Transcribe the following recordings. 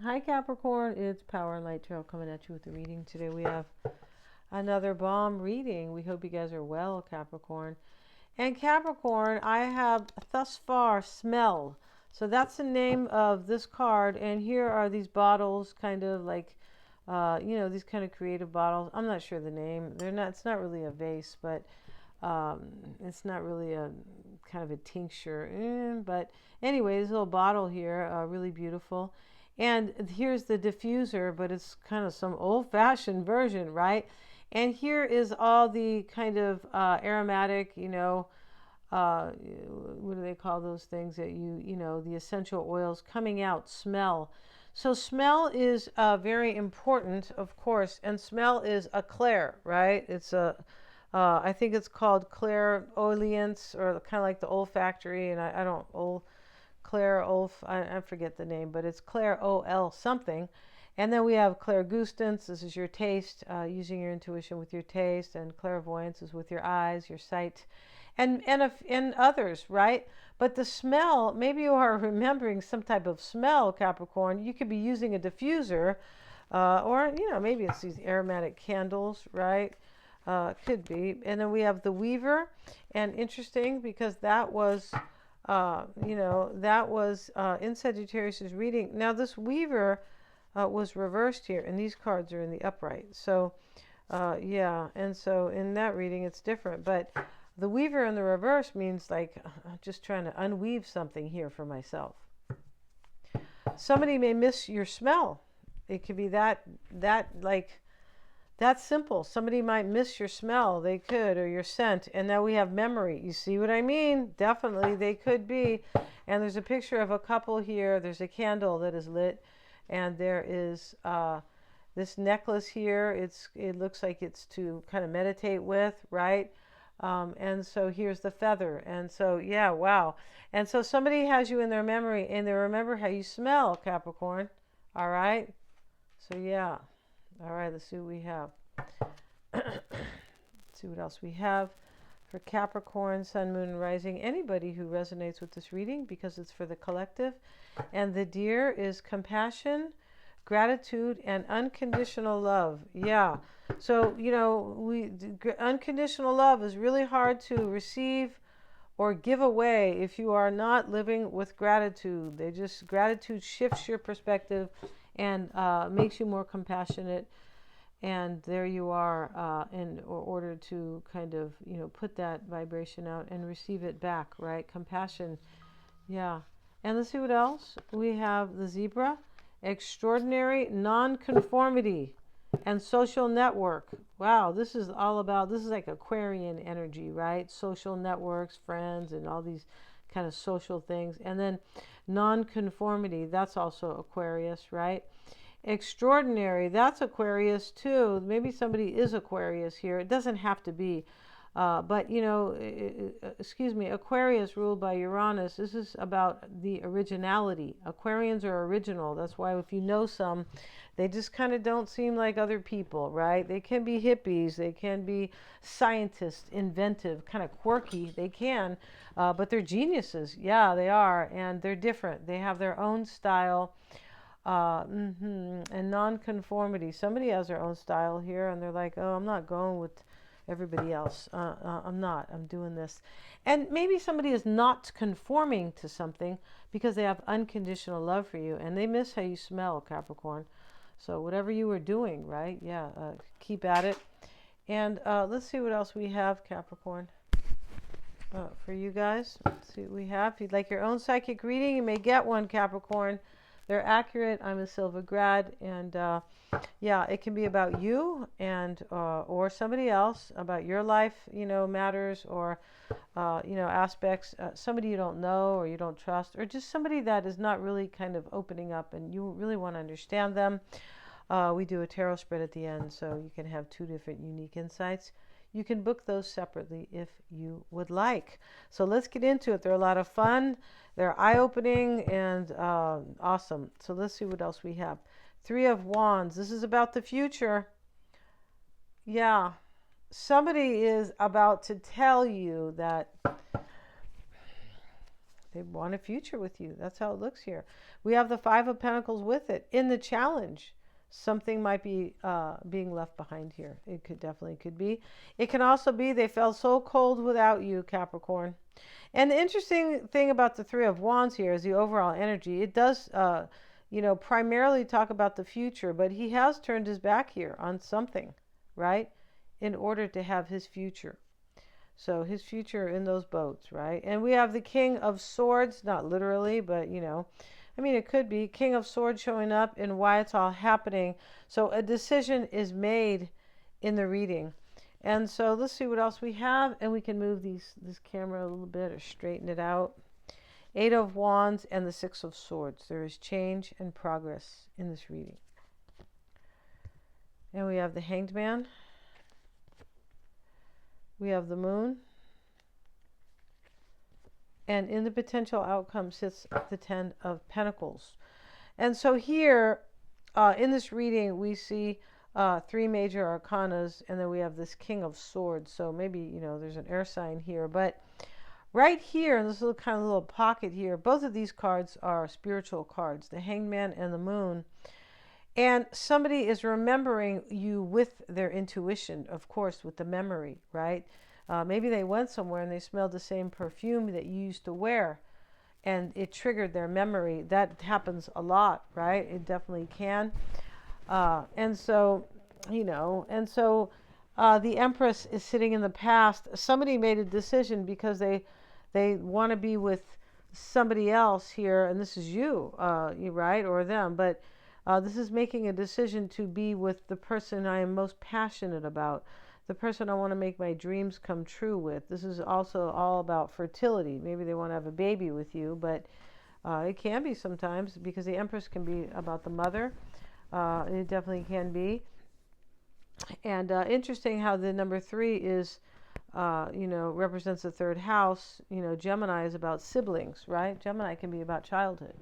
Hi Capricorn, it's Power and Light Tarot coming at you with the reading. Today we have another bomb reading. We hope you guys are well, Capricorn. And Capricorn, I have thus far smell. So that's the name of this card. And here are these bottles, kind of like, these kind of creative bottles. I'm not sure the name. They're not. It's not really a vase, but it's not really a kind of a tincture. But anyway, this little bottle here, really beautiful. And here's the diffuser, but it's kind of some old-fashioned version, right? And here is all the kind of aromatic, what do they call those things that the essential oils coming out, smell. So smell is very important, of course, and smell is a clair, right? I think it's called clairaudience, or kind of like the olfactory, and I don't, I forget the name, but it's Claire O-L something. And then we have clairgustance. This is your taste, using your intuition with your taste, and clairvoyance is with your eyes, your sight, and others, right? But the smell, maybe you are remembering some type of smell, Capricorn. You could be using a diffuser, or maybe it's these aromatic candles, right? Could be. And then we have the Weaver, and interesting because that was in Sagittarius's reading. Now this Weaver was reversed here, and these cards are in the upright. So, yeah, and so in that reading it's different. But the Weaver in the reverse means like just trying to unweave something here for myself. Somebody may miss your smell. It could be that's simple. Somebody might miss your smell. They could, or your scent. And now we have memory. You see what I mean? Definitely, they could be. And there's a picture of a couple here. There's a candle that is lit. And there is this necklace here. It looks like it's to kind of meditate with, right? And so here's the feather. And so, yeah, wow. And so somebody has you in their memory, and they remember how you smell, Capricorn. All right? So, yeah. All right, let's see what we have. Let's see what else we have for Capricorn, Sun, Moon, and Rising. Anybody who resonates with this reading, because it's for the collective. And the deer is compassion, gratitude, and unconditional love. Yeah. So, unconditional love is really hard to receive or give away if you are not living with gratitude. Gratitude shifts your perspective and makes you more compassionate. And there you are, in order to kind of, put that vibration out and receive it back, right? Compassion. Yeah. And let's see what else. We have the zebra, extraordinary nonconformity and social network. Wow, this is like Aquarian energy, right? Social networks, friends, and all these kind of social things. And then nonconformity, that's also Aquarius, right? Extraordinary, that's Aquarius too. Maybe somebody is Aquarius here. It doesn't have to be. But, Aquarius ruled by Uranus. This is about the originality. Aquarians are original. That's why if you know some, they just kind of don't seem like other people, right? They can be hippies. They can be scientists, inventive, kind of quirky. They can, but they're geniuses. Yeah, they are. And they're different. They have their own style. And nonconformity. Somebody has their own style here, and they're like, "Oh, I'm not going with everybody else. I'm not. I'm doing this." And maybe somebody is not conforming to something because they have unconditional love for you, and they miss how you smell, Capricorn. So whatever you were doing, right? Yeah, keep at it. And let's see what else we have, Capricorn. For you guys, let's see what we have. If you'd like your own psychic reading, you may get one, Capricorn. They're accurate. I'm a Silva grad, and yeah, it can be about you and or somebody else, about your life, matters, or aspects. Somebody you don't know or you don't trust, or just somebody that is not really kind of opening up, and you really want to understand them. We do a tarot spread at the end, so you can have two different unique insights. You can book those separately if you would like. So let's get into it. They're a lot of fun. They're eye-opening and awesome. So let's see what else we have. Three of Wands. This is about the future. Yeah. Somebody is about to tell you that They want a future with you. That's how it looks here. We have the Five of Pentacles with it. In the challenge, something might be being left behind here. It definitely could be. It can also be they felt so cold without you, Capricorn. And the interesting thing about the Three of Wands here is the overall energy. It does, primarily talk about the future, but he has turned his back here on something, right, in order to have his future. So his future in those boats, right? And we have the King of Swords, not literally, but, it could be King of Swords showing up and why it's all happening. So a decision is made in the reading. And so let's see what else we have. And we can move this camera a little bit or straighten it out. Eight of Wands and the Six of Swords. There is change and progress in this reading. And we have the Hanged Man. We have the Moon. And in the potential outcome sits the Ten of Pentacles. And so here, in this reading, we see three major arcanas, and then we have this King of Swords. So maybe, there's an air sign here. But right here, in this little kind of little pocket here, both of these cards are spiritual cards, the Hanged Man and the Moon. And somebody is remembering you with their intuition, of course, with the memory, right? Maybe they went somewhere and they smelled the same perfume that you used to wear, and it triggered their memory. That happens a lot, right? It definitely can. And so the Empress is sitting in the past. Somebody made a decision because they want to be with somebody else here, and this is you, right, or them, but this is making a decision to be with the person I am most passionate about, the person I want to make my dreams come true with. This is also all about fertility. Maybe they want to have a baby with you, but it can be sometimes, because the Empress can be about the mother. It definitely can be. And interesting how the number 3 is, represents the third house. Gemini is about siblings, right? Gemini can be about childhood.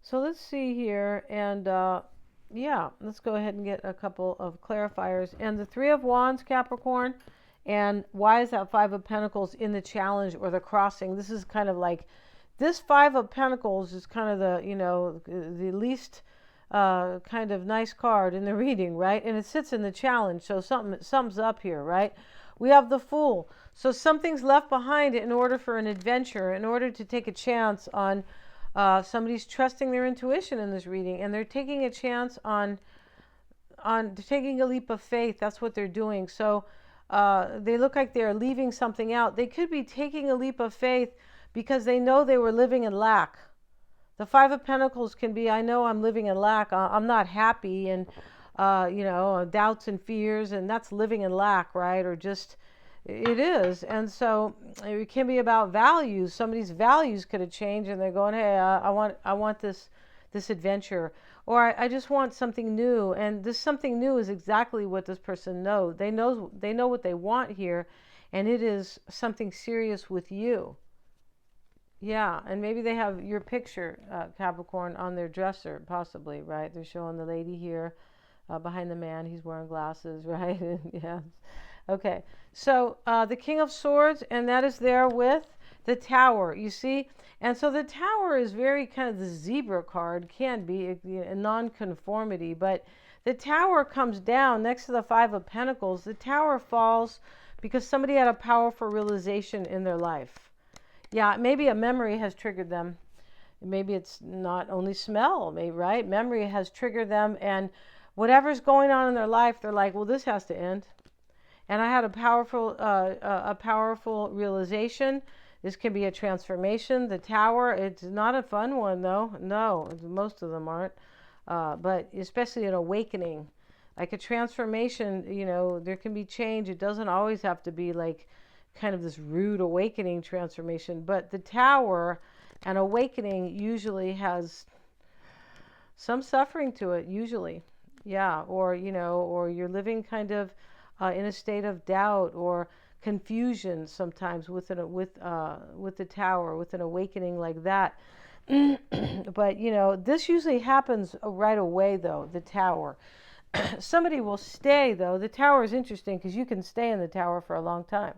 So let's see here, and let's go ahead and get a couple of clarifiers. And the Three of Wands, Capricorn, and why is that Five of Pentacles in the challenge or the crossing? This is kind of like, this Five of Pentacles is kind of the least kind of nice card in the reading, right? And it sits in the challenge, so something's up here, right? We have the Fool. So something's left behind in order for an adventure, in order to take a chance on somebody's trusting their intuition in this reading, and they're taking a chance on taking a leap of faith. That's what they're doing. So they look like they're leaving something out. They could be taking a leap of faith because they know they were living in lack. The Five of Pentacles can be, I know I'm living in lack. I'm not happy, and doubts and fears, and that's living in lack, right? Or just, it is. And so it can be about values. Somebody's values could have changed, and they're going, hey, I want this adventure, or I just want something new. And this something new is exactly what this person knows. They know what they want here, and it is something serious with you. Yeah, and maybe they have your picture, Capricorn, on their dresser, possibly, right? They're showing the lady here behind the man. He's wearing glasses, right? Yeah. Okay, so the King of Swords, and that is there with the Tower, you see? And so the Tower is very kind of the zebra card, can be a non-conformity, but the Tower comes down next to the Five of Pentacles. The Tower falls because somebody had a powerful realization in their life. Yeah, maybe a memory has triggered them. Maybe it's not only smell, maybe, right? Memory has triggered them, and whatever's going on in their life, they're like, well, this has to end. And I had a powerful realization. This can be a transformation. The Tower, it's not a fun one, though. No, most of them aren't. But especially an awakening. Like a transformation, there can be change. It doesn't always have to be like kind of this rude awakening transformation. But the Tower, an awakening, usually has some suffering to it, usually. Yeah, or, or you're living kind of in a state of doubt or confusion sometimes with the Tower, with an awakening like that. But, this usually happens right away, though, the tower. Somebody will stay, though. The tower is interesting because you can stay in the tower for a long time,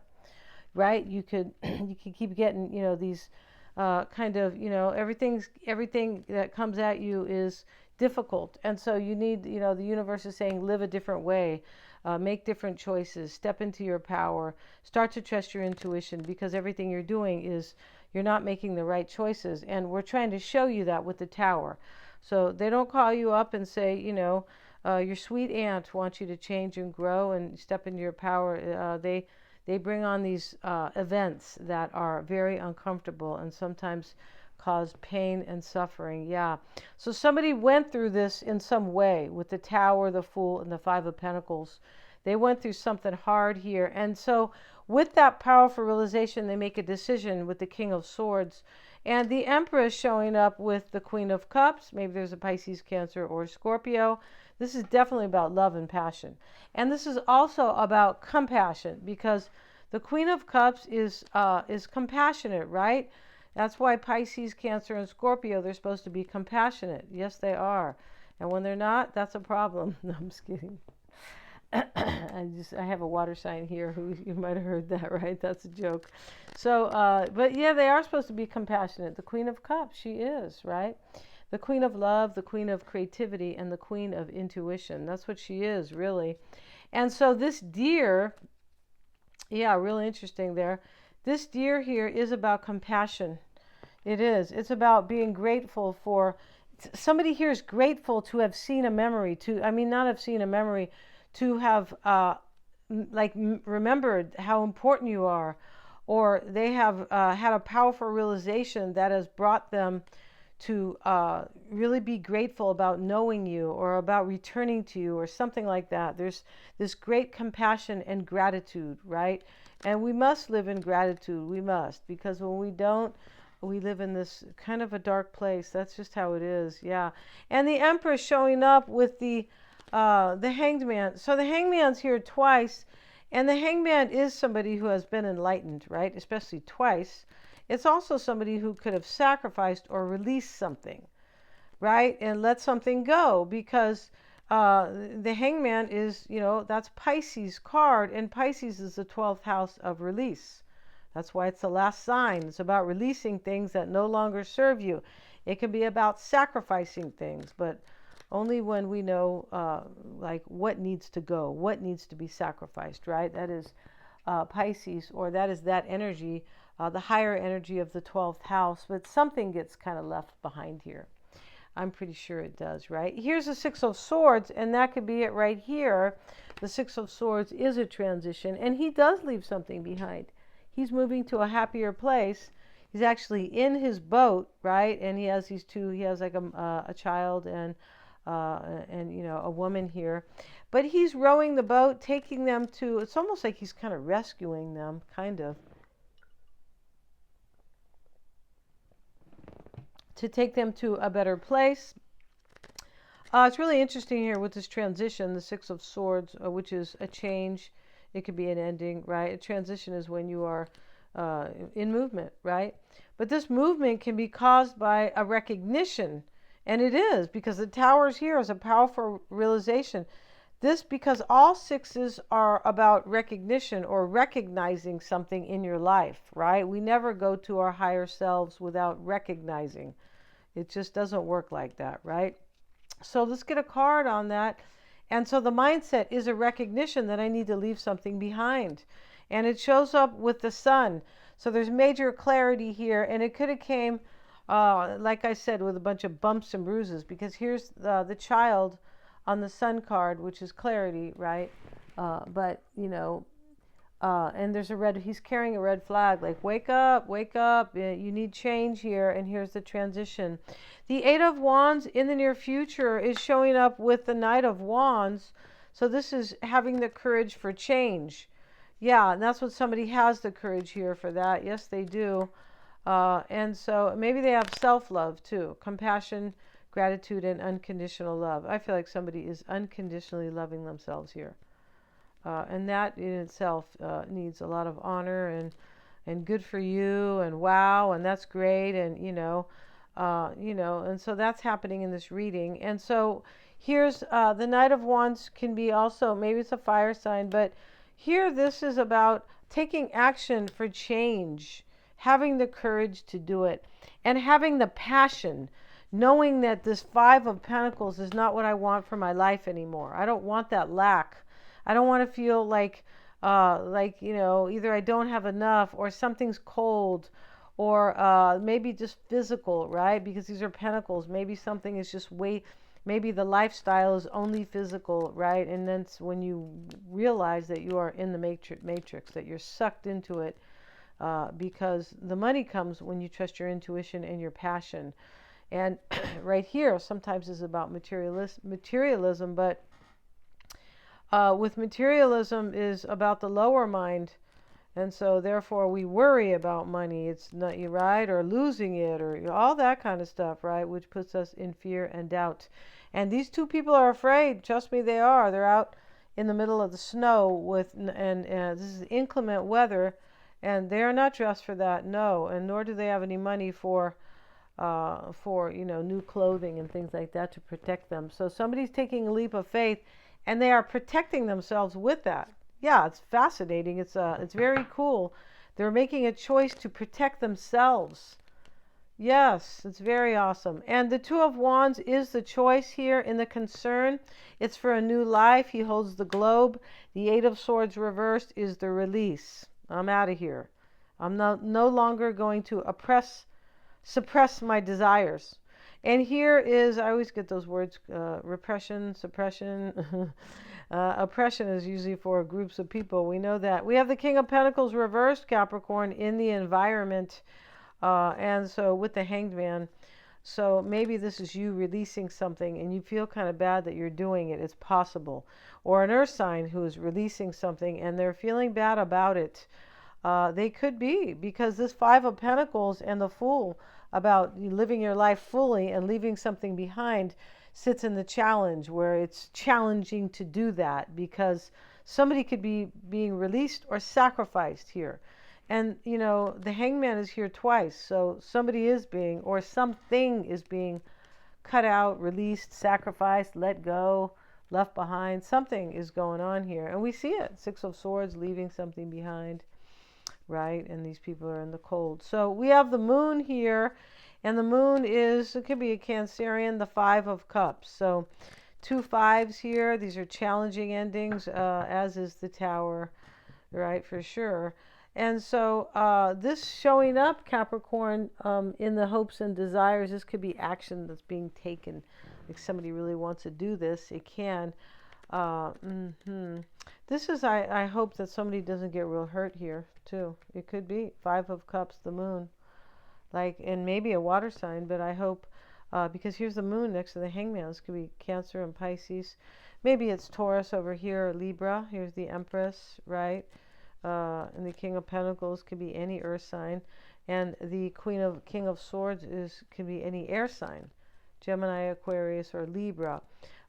right? You could you could keep getting, these kind of, everything that comes at you is difficult. And so you need, the universe is saying, live a different way, make different choices, step into your power, start to trust your intuition, because everything you're doing is, you're not making the right choices. And we're trying to show you that with the tower. So they don't call you up and say, your sweet aunt wants you to change and grow and step into your power. They bring on these events that are very uncomfortable and sometimes cause pain and suffering. Yeah. So somebody went through this in some way with the Tower, the Fool, and the Five of Pentacles. They went through something hard here. And so with that powerful realization, they make a decision with the King of Swords. And the Empress showing up with the Queen of Cups. Maybe there's a Pisces, Cancer, or Scorpio. This is definitely about love and passion. And this is also about compassion, because the Queen of Cups is compassionate, right? That's why Pisces, Cancer, and Scorpio, they're supposed to be compassionate. Yes, they are. And when they're not, that's a problem. No, I'm just kidding. I have a water sign here who, you might have heard that, right? That's a joke. So, but yeah, they are supposed to be compassionate. The Queen of Cups, she is, right? The Queen of Love, the Queen of Creativity, and the Queen of Intuition. That's what she is, really. And so this deer, yeah, really interesting there. This deer here is about compassion. It is. It's about being grateful for, somebody here is grateful to have seen a memory, not have seen a memory, to have remembered how important you are, or they have had a powerful realization that has brought them to really be grateful about knowing you, or about returning to you, or something like that. There's this great compassion and gratitude, right? And we must live in gratitude. We must, because when we don't, we live in this kind of a dark place. That's just how it is. Yeah. And the Empress showing up with the Hanged Man. So the Hanged Man's here twice, and the Hanged Man is somebody who has been enlightened, right? Especially twice. It's also somebody who could have sacrificed or released something, right? And let something go, because the Hangman is, that's Pisces card, and Pisces is the 12th house of release. That's why it's the last sign. It's about releasing things that no longer serve you. It can be about sacrificing things, but only when we know what needs to go, what needs to be sacrificed, right? That is Pisces, or that is that energy, the higher energy of the 12th house, but something gets kind of left behind here. I'm pretty sure it does, right? Here's the Six of Swords, and that could be it right here. The Six of Swords is a transition, and he does leave something behind. He's moving to a happier place. He's actually in his boat, right? And he has these two, he has like a child and a woman here. But he's rowing the boat, taking them to, it's almost like he's kind of rescuing them, kind of. To take them to a better place. It's really interesting here with this transition, the Six of Swords, which is a change. It could be an ending, right? A transition is when you are in movement, right? But this movement can be caused by a recognition, and it is, because the Towers here is a powerful realization. This, because all sixes are about recognition, or recognizing something in your life, right? We never go to our higher selves without recognizing. It just doesn't work like that, right? So let's get a card on that. And so the mindset is a recognition that I need to leave something behind. And it shows up with the Sun. So there's major clarity here. And it could have came, like I said, with a bunch of bumps and bruises. Because here's the child on the Sun card, which is clarity, right? But, and there's he's carrying a red flag, like, wake up, you need change here, and here's the transition. The Eight of Wands in the near future is showing up with the Knight of Wands, so this is having the courage for change. Yeah, and that's what somebody has the courage here for that. Yes, they do. And so maybe they have self-love too, compassion, gratitude, and unconditional love. I feel like somebody is unconditionally loving themselves here. And that in itself needs a lot of honor and good for you, and wow, and that's great. And And so that's happening in this reading. And so here's the Knight of Wands can be also, maybe it's a fire sign, but here this is about taking action for change, having the courage to do it, and having the passion, knowing that this Five of Pentacles is not what I want for my life anymore. I don't want that lack. I don't want to feel like either I don't have enough or something's cold, or maybe just physical, right? Because these are pentacles. Maybe something is just maybe the lifestyle is only physical, right? And then when you realize that you are in the matrix, that you're sucked into it, because the money comes when you trust your intuition and your passion. And right here, sometimes is about materialism, but with materialism is about the lower mind. And so therefore we worry about money. It's not you, right? Or losing it, or all that kind of stuff, right? Which puts us in fear and doubt. And these two people are afraid. Trust me, they are. They're out in the middle of the snow and this is inclement weather, and they are not dressed for that. No, and nor do they have any money for new clothing and things like that to protect them. So somebody's taking a leap of faith, and they are protecting themselves with that. Yeah, it's fascinating. It's very cool. They're making a choice to protect themselves. Yes, it's very awesome. And the Two of Wands is the choice here in the concern. It's for a new life. He holds the globe. The Eight of Swords reversed is the release. I'm out of here. I'm no longer going to suppress my desires. And here is, I always get those words, repression, suppression. Oppression is usually for groups of people. We know that. We have the King of Pentacles reversed, Capricorn, in the environment. And so with the Hanged Man. So maybe this is you releasing something and you feel kind of bad that you're doing it. It's possible. Or an earth sign who is releasing something and they're feeling bad about it. They could be, because this Five of Pentacles and the Fool, about living your life fully and leaving something behind, sits in the challenge, where it's challenging to do that because somebody could be being released or sacrificed here. And the Hangman is here twice, so somebody is being, or something is being cut out, released, sacrificed, let go, left behind. Something is going on here, and we see it. Six of Swords, leaving something behind, right? And these people are in the cold. So we have the Moon here, and the Moon is, it could be a Cancerian, the Five of Cups. So two fives here. These are challenging endings, as is the Tower, right? For sure. And so this showing up, Capricorn, in the hopes and desires, this could be action that's being taken. Like somebody really wants to do this, it can. This is, I hope that somebody doesn't get real hurt here, too. It could be. Five of Cups, the Moon. And maybe a water sign, but I hope, because here's the Moon next to the Hangman. This could be Cancer and Pisces. Maybe it's Taurus over here, or Libra. Here's the Empress, right? And the King of Pentacles could be any earth sign, and the King of Swords could be any air sign, Gemini, Aquarius, or Libra.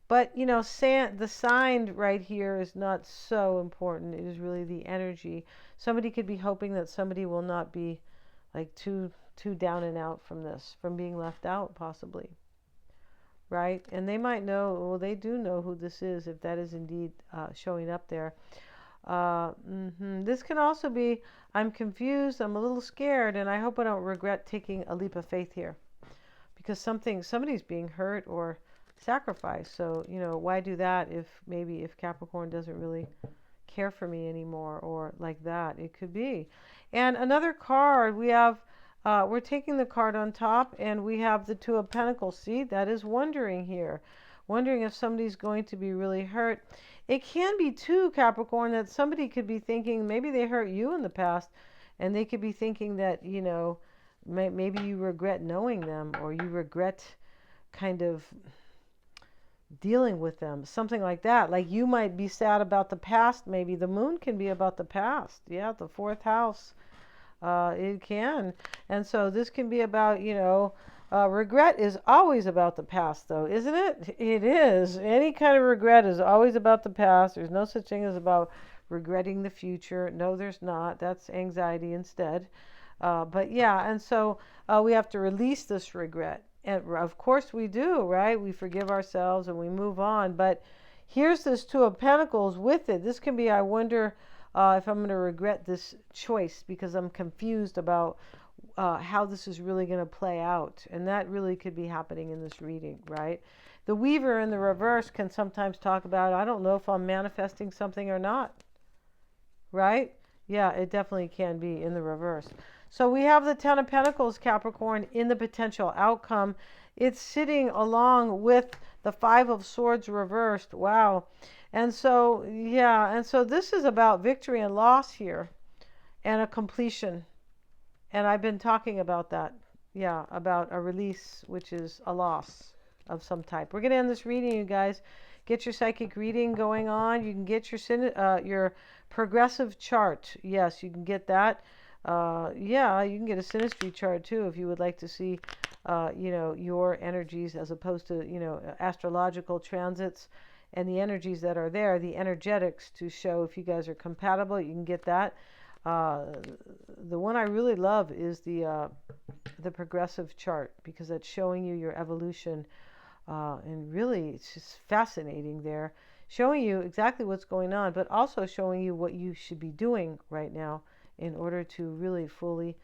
But the sign right here is not so important. It is really the energy. Somebody could be hoping that somebody will not be like too down and out from this, from being left out, possibly, right? And they might know, well, they do know who this is, if that is indeed showing up there. This can also be, I'm confused, I'm a little scared, and I hope I don't regret taking a leap of faith here, because somebody's being hurt or sacrificed. So why do that if Capricorn doesn't really care for me anymore, or like that? It could be. And another card, we have, we're taking the card on top, and we have the Two of Pentacles. See, that is wondering here, wondering if somebody's going to be really hurt. It can be too, Capricorn, that somebody could be thinking maybe they hurt you in the past, and they could be thinking that, maybe you regret knowing them, or you regret kind of dealing with them, something like that. Like you might be sad about the past. Maybe the Moon can be about the past. Yeah, the fourth house. It can. And so this can be about, regret is always about the past, though, isn't it? It is. Any kind of regret is always about the past. There's no such thing as about regretting the future. No, there's not. That's anxiety instead. But yeah, and so we have to release this regret. And of course we do, right? We forgive ourselves and we move on. But here's this Two of Pentacles with it. This can be, I wonder if I'm going to regret this choice because I'm confused about how this is really going to play out. And that really could be happening in this reading, right? The Weaver in the reverse can sometimes talk about, I don't know if I'm manifesting something or not, right? Yeah, it definitely can be in the reverse. So we have the Ten of Pentacles, Capricorn, in the potential outcome. It's sitting along with the Five of Swords reversed. Wow. And so, yeah, and so this is about victory and loss here and a completion. And I've been talking about that. Yeah, about a release, which is a loss of some type. We're going to end this reading, you guys. Get your psychic reading going on. You can get your progressive chart. Yes, you can get that. Yeah, you can get a synastry chart too if you would like to see, your energies as opposed to, astrological transits and the energies that are there, the energetics to show if you guys are compatible. You can get that. The one I really love is the progressive chart because that's showing you your evolution. And really, it's just fascinating there, showing you exactly what's going on, but also showing you what you should be doing right now in order to really fully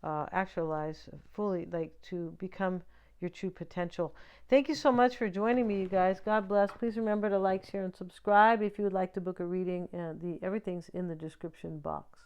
actualize, fully to become your true potential. Thank you so much for joining me, you guys. God bless. Please remember to like, share, and subscribe if you would like to book a reading. Everything's in the description box.